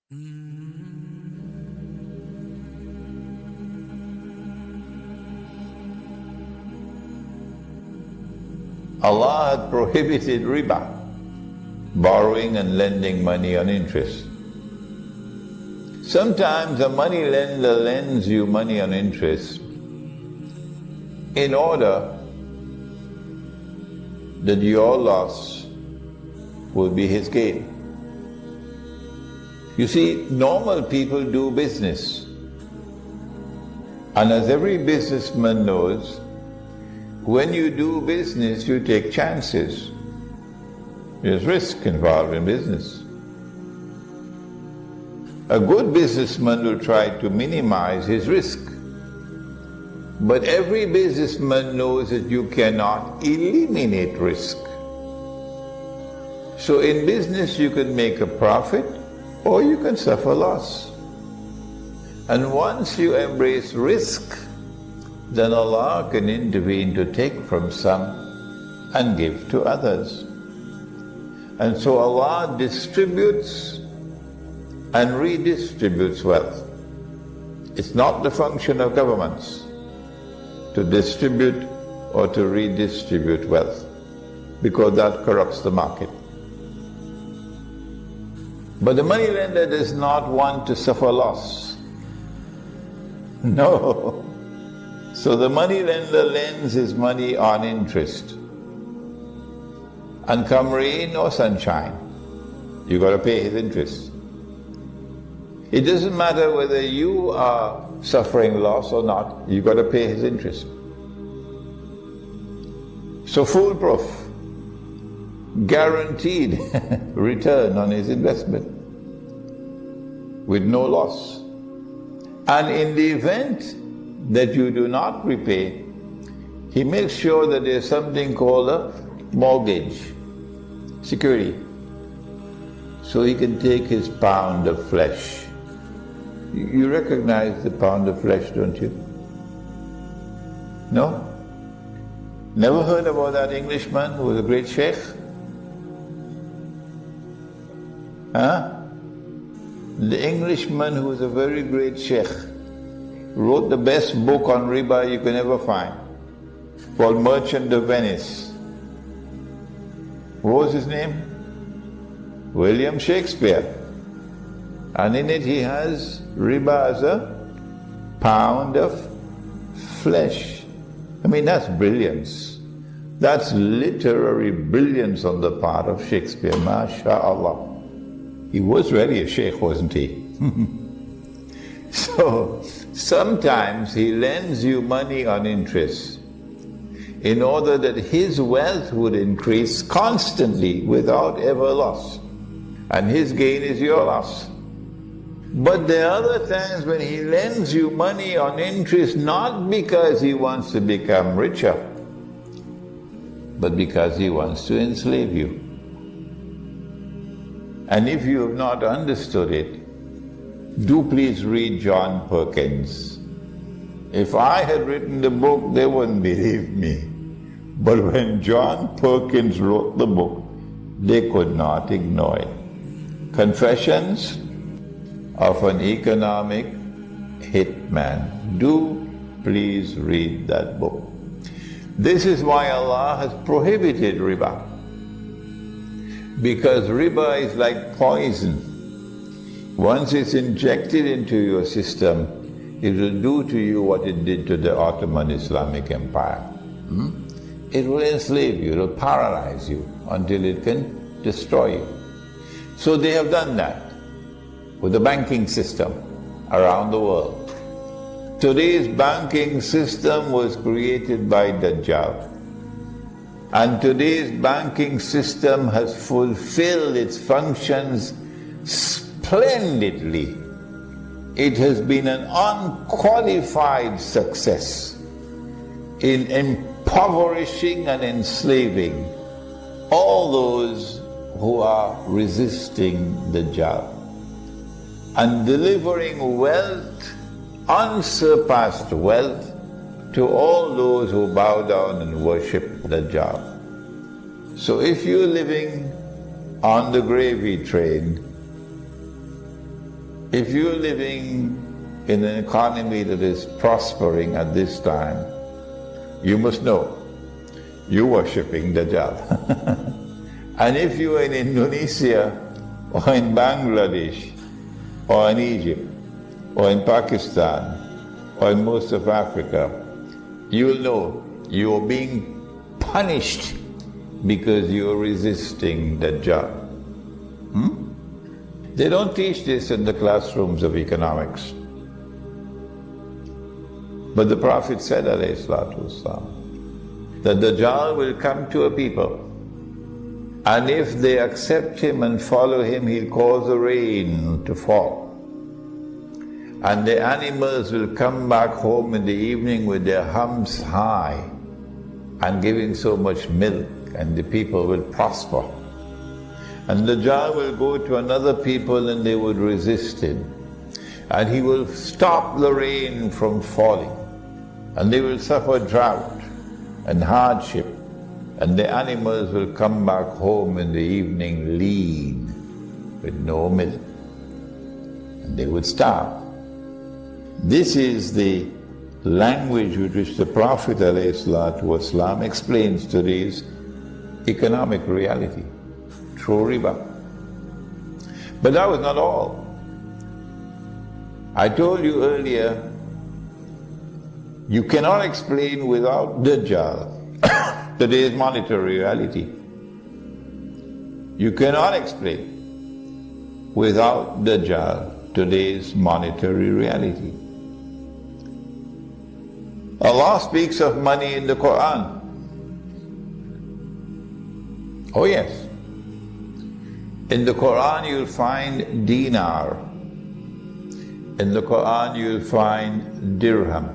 Allah had prohibited riba, borrowing and lending money on interest. Sometimes a money lender lends you money on interest in order that your loss will be his gain. You see, normal people do business, and as every businessman knows, when you do business, you take chances. There's risk involved in business. A good businessman will try to minimize his risk. But every businessman knows that you cannot eliminate risk. So in business you can make a profit or you can suffer loss. And once you embrace risk, then Allah can intervene to take from some and give to others. And so Allah distributes and redistributes wealth. It's not the function of governments to distribute or to redistribute wealth, because that corrupts the market. But the moneylender does not want to suffer loss. No. So the moneylender lends his money on interest. And come rain or sunshine, you got to pay his interest. It doesn't matter whether you are suffering loss or not, you got to pay his interest. So foolproof, guaranteed return on his investment with no loss. And in the event that you do not repay, he makes sure that there's something called a mortgage, security, so he can take his pound of flesh. You recognize the pound of flesh, don't you? No? Never heard about that Englishman who was a great Sheikh? Huh? The Englishman who was a very great Sheikh wrote the best book on riba you can ever find, called Merchant of Venice. What was his name? William Shakespeare. And in it he has riba as a pound of flesh. I mean, that's brilliance. That's literary brilliance on the part of Shakespeare, mashallah. He was really a sheikh, wasn't he? So, sometimes he lends you money on interest in order that his wealth would increase constantly without ever loss. And his gain is your loss. But there are other times when he lends you money on interest not because he wants to become richer, but because he wants to enslave you. And if you have not understood it, do please read John Perkins. If I had written the book, they wouldn't believe me. But when John Perkins wrote the book, they could not ignore it. Confessions of an Economic Hitman. Do please read that book. This is why Allah has prohibited riba. Because riba is like poison. Once it's injected into your system, it will do to you what it did to the Ottoman Islamic Empire. It will enslave you, it will paralyze you until it can destroy you. So they have done that with the banking system around the world. Today's banking system was created by Dajjal. And today's banking system has fulfilled its functions splendidly. It has been an unqualified success in impoverishing and enslaving all those who are resisting Dajjal and delivering wealth, unsurpassed wealth, to all those who bow down and worship Dajjal. So if you're living on the gravy train, If you're living in an economy that is prospering at this time, you must know you're worshipping Dajjal. And if you are in Indonesia or in Bangladesh or in Egypt or in Pakistan or in most of Africa, you will know you are being punished because you are resisting Dajjal. They don't teach this in the classrooms of economics. But the Prophet said, alayhi salatu wassalam, that Dajjal will come to a people, and if they accept him and follow him, he'll cause the rain to fall. And the animals will come back home in the evening with their humps high and giving so much milk, and the people will prosper. And Dajjal will go to another people and they would resist him. And he will stop the rain from falling. And they will suffer drought and hardship. And the animals will come back home in the evening lean, with no milk. And they would starve. This is the language with which the Prophet ﷺ explains today's economic reality. Through riba. But that was not all. I told you earlier, you cannot explain without Dajjal today's monetary reality. You cannot explain without Dajjal today's monetary reality. Allah speaks of money in the Quran. Oh yes. In the Quran you'll find dinar. In the Quran you'll find dirham.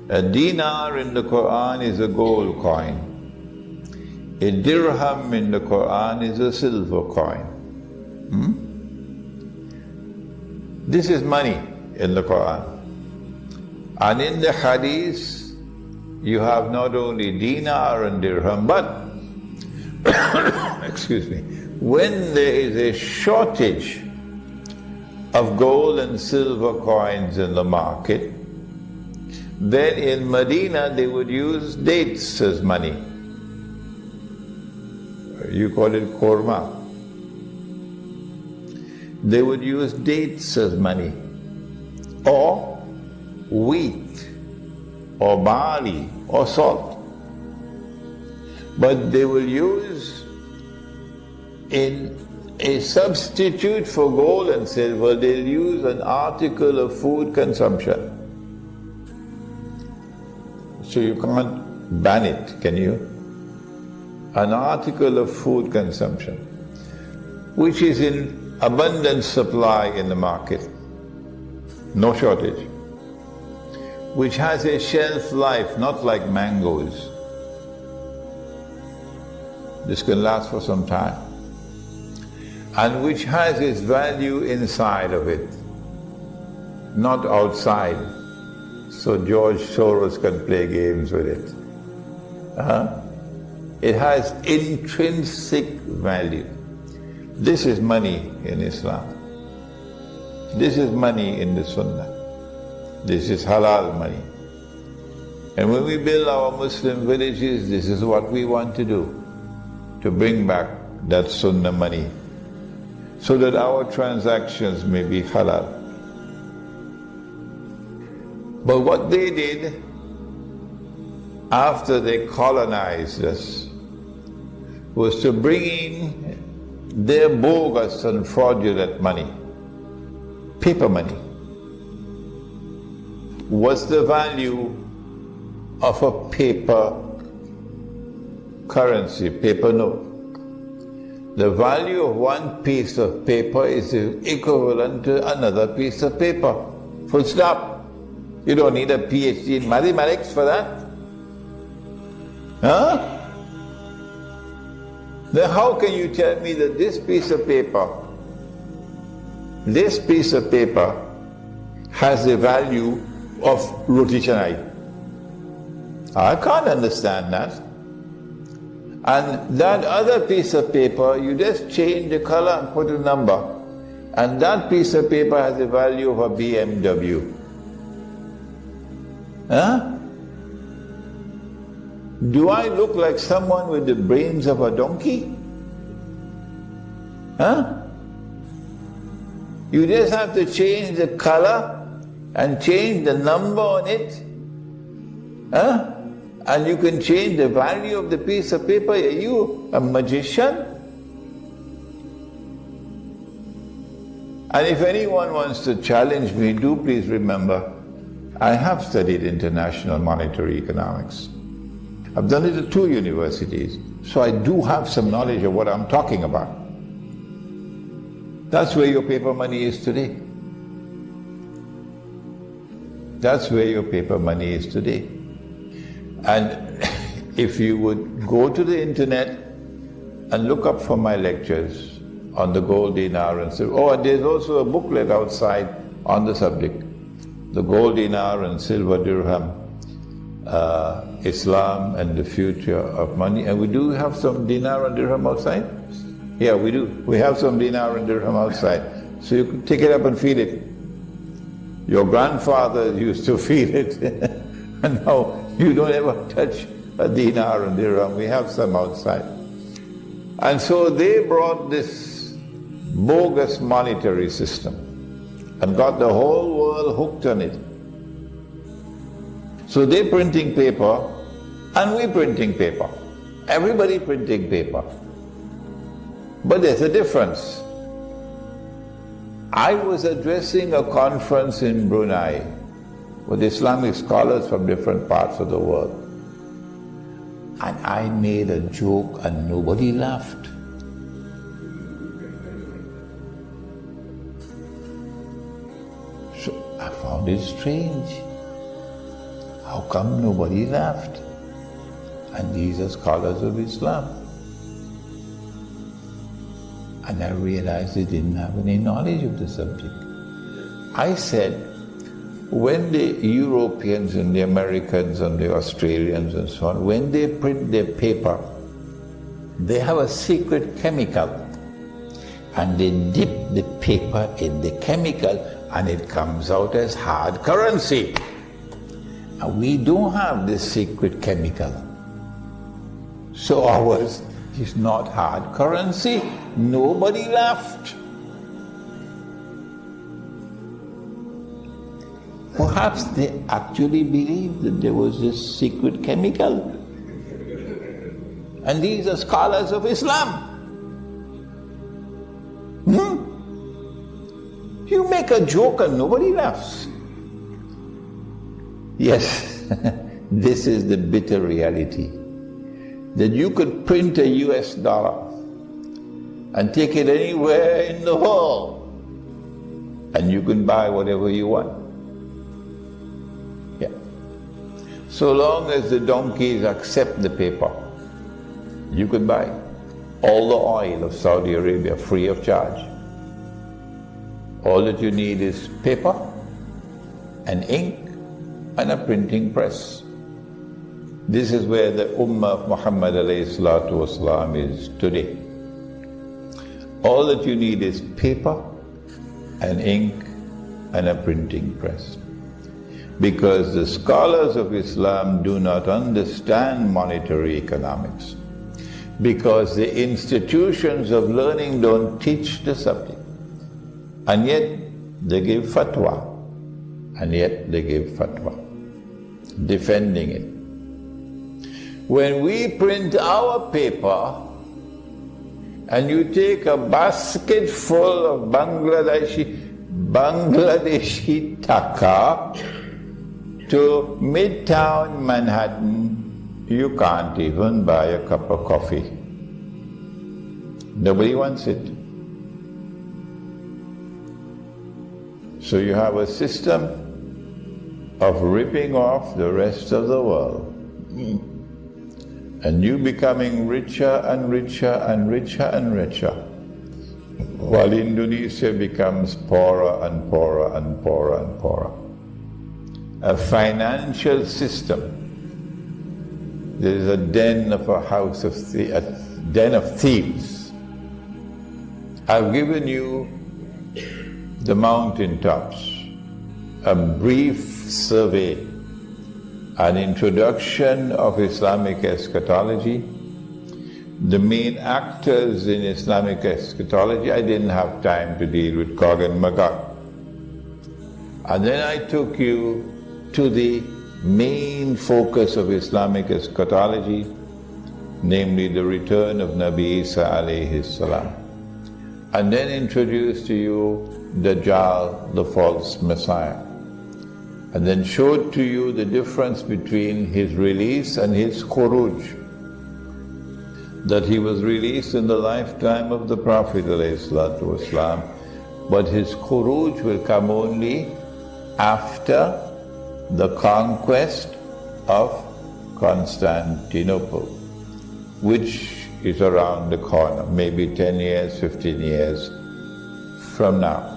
A dinar in the Quran is a gold coin. A dirham in the Quran is a silver coin. This is money in the Quran. And in the Hadith you have not only dinar and dirham, but excuse me, when there is a shortage of gold and silver coins in the market, then in Medina they would use dates as money. You call it korma. They would use dates as money, or wheat, or barley, or salt. But they will use in a substitute for gold and silver, they'll use an article of food consumption. So you can't ban it, can you? An article of food consumption, which is in abundant supply in the market, no shortage, which has a shelf life, not like mangoes. This can last for some time. And which has its value inside of it, not outside, so George Soros can play games with it. It has intrinsic value. This is money in Islam. This is money in the Sunnah. This is halal money. And when we build our Muslim villages, this is what we want to do, to bring back that Sunnah money, so that our transactions may be halal. But what they did after they colonized us was to bring in their bogus and fraudulent money, paper money. What's the value of a paper currency, paper note? The value of one piece of paper is equivalent to another piece of paper. Full stop. You don't need a PhD in mathematics for that. Then how can you tell me that this piece of paper has the value of roti canai? I can't understand that. And that other piece of paper, you just change the color and put a number, and that piece of paper has the value of a BMW. Huh? Do I look like someone with the brains of a donkey? Huh? You just have to change the color and change the number on it. Huh? And you can change the value of the piece of paper. Are you a magician? And if anyone wants to challenge me, do please remember, I have studied international monetary economics. I've done it at 2 universities, so I do have some knowledge of what I'm talking about. That's where your paper money is today. That's where your paper money is today. And if you would go to the internet and look up for my lectures on the gold dinar and silver, oh, and there's also a booklet outside on the subject, the gold dinar and silver dirham, Islam and the future of money. And we do have some dinar and dirham outside? Yeah, we do. We have some dinar and dirham outside. So you can take it up and feel it. Your grandfather used to feel it, and now you don't ever touch a dinar and dirham. We have some outside. And so they brought this bogus monetary system and got the whole world hooked on it. So they're printing paper and we're printing paper. Everybody printing paper. But there's a difference. I was addressing a conference in Brunei with Islamic scholars from different parts of the world. And I made a joke and nobody laughed. So I found it strange. How come nobody laughed? And these are scholars of Islam. And I realized they didn't have any knowledge of the subject. I said, when the Europeans and the Americans and the Australians and so on, when they print their paper, they have a secret chemical and they dip the paper in the chemical and it comes out as hard currency. And we don't have this secret chemical. So ours is not hard currency. Nobody laughed. Perhaps they actually believed that there was this secret chemical. And these are scholars of Islam. You make a joke and nobody laughs. Yes, this is the bitter reality. That you could print a US dollar and take it anywhere in the world and you can buy whatever you want. Yeah. So long as the donkeys accept the paper, you could buy all the oil of Saudi Arabia free of charge. All that you need is paper and ink and a printing press. This is where the Ummah of Muhammad ﷺ is today. All that you need is paper and ink and a printing press. Because the scholars of Islam do not understand monetary economics. Because the institutions of learning don't teach the subject. And yet they give fatwa. And yet they give fatwa, defending it. When we print our paper and you take a basket full of Bangladeshi taka to Midtown Manhattan, you can't even buy a cup of coffee. Nobody wants it. So you have a system of ripping off the rest of the world. And you becoming richer and richer and richer and richer, while Indonesia becomes poorer and poorer and poorer and poorer. A financial system. There is a den of thieves. I've given you the mountain tops, a brief survey, an introduction of Islamic eschatology, the main actors in Islamic eschatology. I didn't have time to deal with Gog and Magog. And then I took you to the main focus of Islamic eschatology, namely the return of Nabi Isa alayhi salam. And then introduced to you Dajjal, the false Messiah. And then showed to you the difference between his release and his khuruj. That he was released in the lifetime of the Prophet ﷺ, but his khuruj will come only after the conquest of Constantinople, which is around the corner, maybe 10 years, 15 years from now.